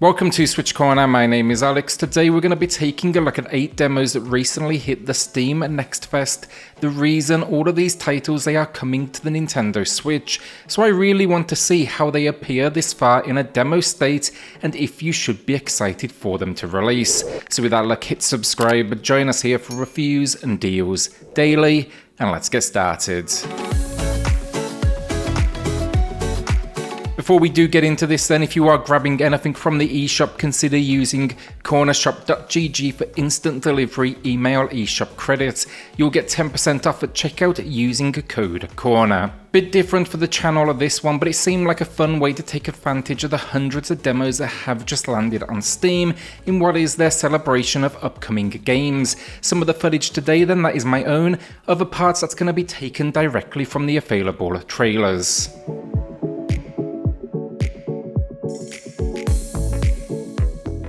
Welcome to SwitchCorner, my name is Alex. Today we're going to be taking a look at 8 demos that recently hit the Steam Next Fest. The reason all of these titles, they are coming to the Nintendo Switch, so I really want to see how they appear this far in a demo state and if you should be excited for them to release. So with that luck, hit subscribe, join us here for reviews and deals daily, and let's get started. Before we do get into this then, if you are grabbing anything from the eShop, consider using cornershop.gg for instant delivery email eShop credits. You'll get 10% off at checkout using code CORNER. Bit different for the channel of this one, but it seemed like a fun way to take advantage of the hundreds of demos that have just landed on Steam in what is their celebration of upcoming games. Some of the footage today then, that is my own. Other parts, that's going to be taken directly from the available trailers.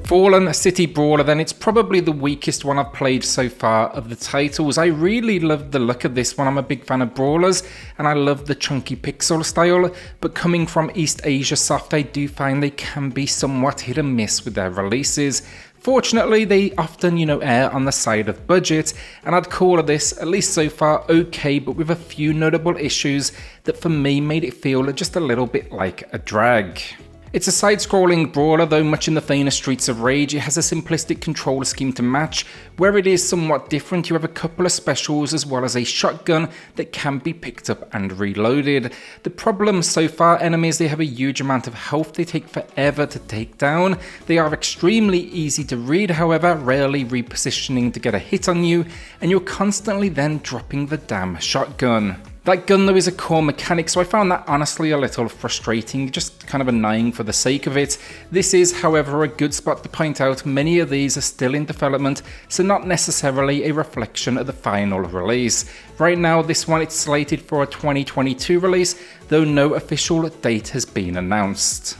Fallen City Brawler then, it's probably the weakest one I've played so far of the titles. I really love the look of this one. I'm a big fan of brawlers and I love the chunky pixel style, but coming from East Asia Soft, I do find they can be somewhat hit and miss with their releases. Fortunately, they often, err on the side of budget, and I'd call this, at least so far, okay, but with a few notable issues that for me made it feel just a little bit like a drag. It's a side-scrolling brawler, though much in the vein of Streets of Rage. It has a simplistic control scheme to match. Where it is somewhat different, you have a couple of specials as well as a shotgun that can be picked up and reloaded. The problem so far, enemies, they have a huge amount of health, they take forever to take down. They are extremely easy to read, however, rarely repositioning to get a hit on you, and you're constantly then dropping the damn shotgun. That gun though is a core mechanic, so I found that honestly a little frustrating, just kind of annoying for the sake of it. This is, however, a good spot to point out many of these are still in development, so not necessarily a reflection of the final release. Right now, this one, it's slated for a 2022 release, though no official date has been announced.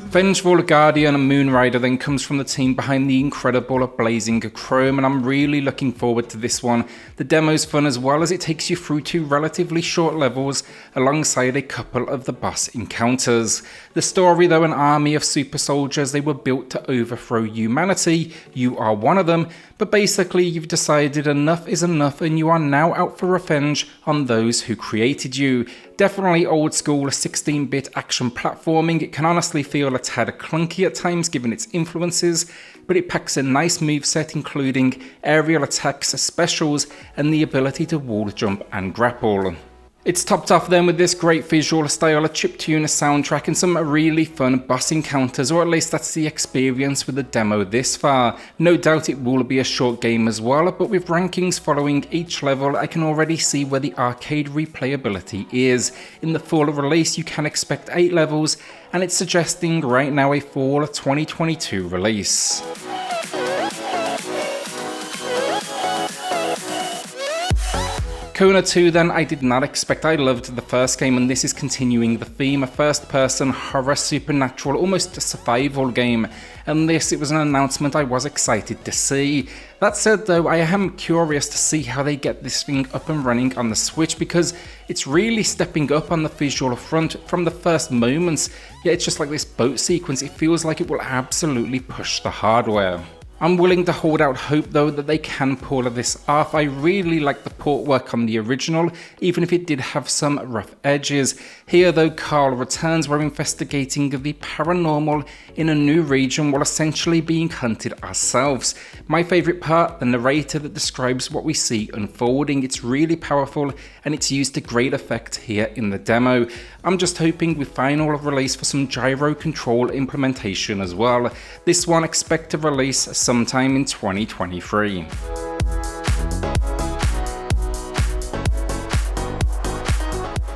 Vengeful Guardian and Moonrider then comes from the team behind the incredible Blazing Chrome, and I'm really looking forward to this one. The demo's fun as well, as it takes you through 2 relatively short levels alongside a couple of the boss encounters. The story though, an army of super soldiers, they were built to overthrow humanity. You are one of them, but basically you've decided enough is enough and you are now out for revenge on those who created you. Definitely old school 16-bit action platforming. It can honestly feel a tad clunky at times given its influences, but it packs a nice moveset including aerial attacks, specials, and the ability to wall jump and grapple. It's topped off then with this great visual style, a chiptune soundtrack, and some really fun boss encounters, or at least that's the experience with the demo this far. No doubt it will be a short game as well, but with rankings following each level, I can already see where the arcade replayability is. In the full release, you can expect 8 levels, and it's suggesting right now a fall 2022 release. Kona II then, I did not expect. I loved the first game, and this is continuing the theme, a first-person horror supernatural, almost a survival game, and this, it was an announcement I was excited to see. That said though, I am curious to see how they get this thing up and running on the Switch, because it's really stepping up on the visual front from the first moments. Yeah, it's just like this boat sequence, it feels like it will absolutely push the hardware. I'm willing to hold out hope though that they can pull this off. I really like the port work on the original, even if it did have some rough edges. Here though, Carl returns. We're investigating the paranormal in a new region while essentially being hunted ourselves. My favourite part, the narrator that describes what we see unfolding. It's really powerful and it's used to great effect here in the demo. I'm just hoping with final release for some gyro control implementation as well. This one expect to release sometime in 2023.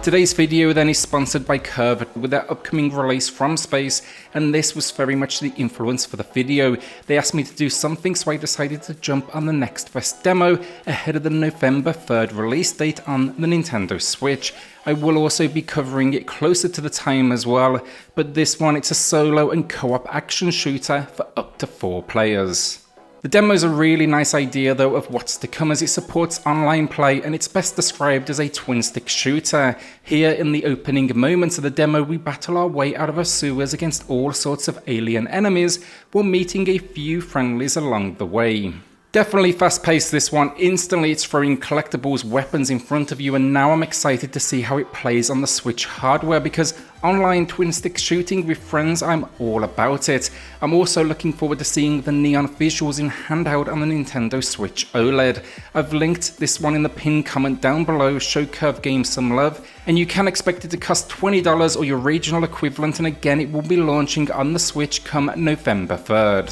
Today's video then is sponsored by Curve with their upcoming release From Space, and this was very much the influence for the video. They asked me to do something, so I decided to jump on the Next Fest demo ahead of the November 3rd release date on the Nintendo Switch. I will also be covering it closer to the time as well, but this one, it's a solo and co-op action shooter for up to 4 players. The demo is a really nice idea though of what's to come, as it supports online play and it's best described as a twin-stick shooter. Here in the opening moments of the demo, we battle our way out of our sewers against all sorts of alien enemies while meeting a few friendlies along the way. Definitely fast-paced this one. Instantly it's throwing collectibles, weapons in front of you, and now I'm excited to see how it plays on the Switch hardware, because online twin-stick shooting with friends, I'm all about it. I'm also looking forward to seeing the neon visuals in handheld on the Nintendo Switch OLED. I've linked this one in the pinned comment down below. Show Curve Games some love, and you can expect it to cost $20 or your regional equivalent, and again it will be launching on the Switch come November 3rd.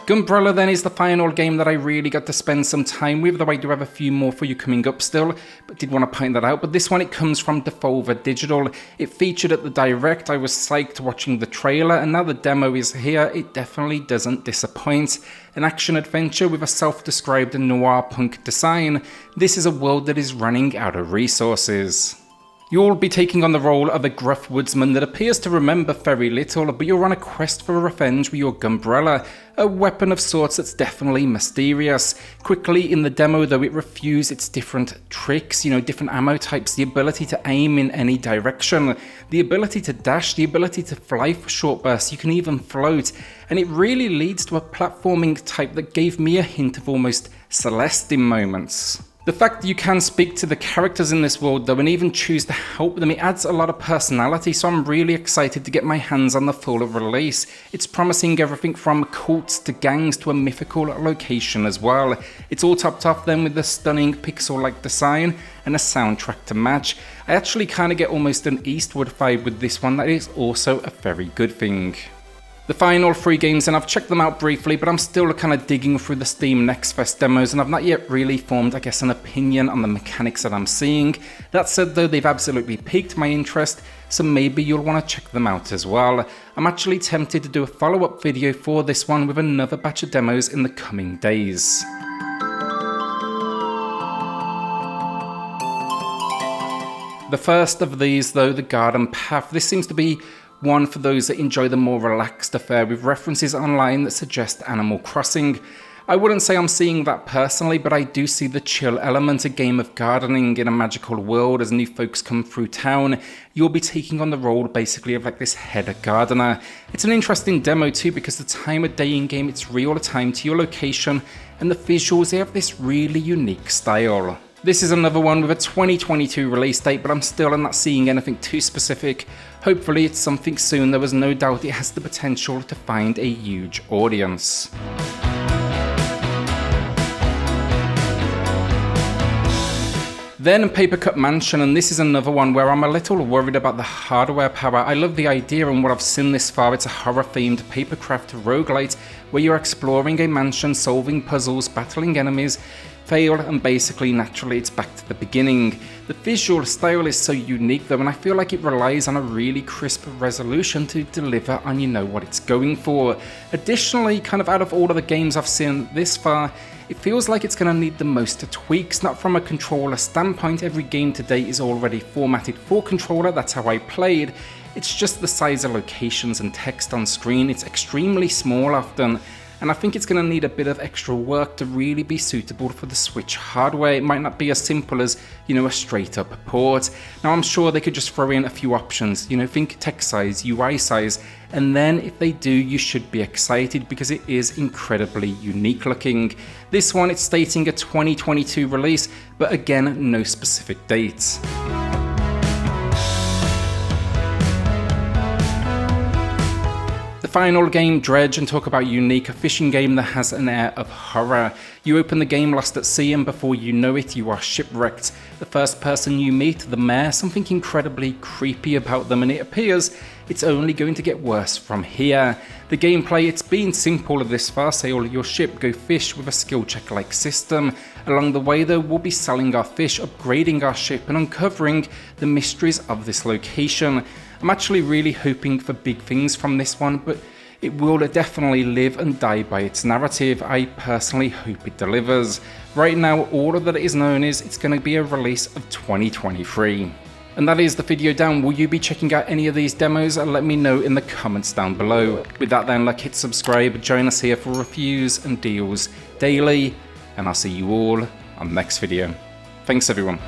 Gunbrella then is the final game that I really got to spend some time with, though I do have a few more for you coming up still, but did want to point that out. But this one, it comes from Devolver Digital. It featured at the Direct. I was psyched watching the trailer, and now the demo is here. It definitely doesn't disappoint. An action-adventure with a self-described noir punk design. This is a world that is running out of resources. You'll be taking on the role of a gruff woodsman that appears to remember very little, but you're on a quest for revenge with your Gunbrella, a weapon of sorts that's definitely mysterious. Quickly in the demo though, it reviews its different tricks, different ammo types, the ability to aim in any direction, the ability to dash, the ability to fly for short bursts, you can even float, and it really leads to a platforming type that gave me a hint of almost Celeste in moments. The fact that you can speak to the characters in this world though, and even choose to help them, it adds a lot of personality, so I'm really excited to get my hands on the full release. It's promising everything from cults to gangs to a mythical location as well. It's all topped off then with the stunning pixel-like design and a soundtrack to match. I actually kind of get almost an Eastwood vibe with this one. That is also a very good thing. The final 3 games, and I've checked them out briefly, but I'm still kind of digging through the Steam Next Fest demos, and I've not yet really formed, an opinion on the mechanics that I'm seeing. That said though, they've absolutely piqued my interest, so maybe you'll want to check them out as well. I'm actually tempted to do a follow-up video for this one with another batch of demos in the coming days. The first of these though, the Garden Path. This seems to be one for those that enjoy the more relaxed affair, with references online that suggest Animal Crossing. I wouldn't say I'm seeing that personally, but I do see the chill element, a game of gardening in a magical world as new folks come through town. You'll be taking on the role basically of this head gardener. It's an interesting demo too, because the time of day in game, it's real time to your location, and the visuals, they have this really unique style. This is another one with a 2022 release date, but I'm still not seeing anything too specific. Hopefully it's something soon. There was no doubt it has the potential to find a huge audience. Then Paper Cut Mansion, and this is another one where I'm a little worried about the hardware power. I love the idea and what I've seen this far. It's a horror-themed papercraft roguelite where you're exploring a mansion, solving puzzles, battling enemies, fail, and basically naturally it's back to the beginning. The visual style is so unique though, and I feel like it relies on a really crisp resolution to deliver on what it's going for. Additionally, kind of out of all of the games I've seen this far, it feels like it's going to need the most tweaks, not from a controller standpoint. Every game to date is already formatted for controller, that's how I played. It's just the size of locations and text on screen, it's extremely small often, and I think it's going to need a bit of extra work to really be suitable for the Switch hardware. It might not be as simple as, a straight up port. Now I'm sure they could just throw in a few options, think text size, UI size, and then if they do, you should be excited because it is incredibly unique looking. This one, it's stating a 2022 release, but again, no specific dates. Final game, Dredge, and talk about unique, a fishing game that has an air of horror. You open the game lost at sea, and before you know it, you are shipwrecked. The first person you meet, the mayor, something incredibly creepy about them, and it appears it's only going to get worse from here. The gameplay, it's been simple this far. Sail your ship, go fish with a skill check like system. Along the way though, we'll be selling our fish, upgrading our ship, and uncovering the mysteries of this location. I'm actually really hoping for big things from this one, but it will definitely live and die by its narrative. I personally hope it delivers. Right now, all that is known is it's going to be a release of 2023. And that is the video down. Will you be checking out any of these demos? Let me know in the comments down below. With that then, like, hit subscribe, join us here for reviews and deals daily, and I'll see you all on the next video. Thanks everyone.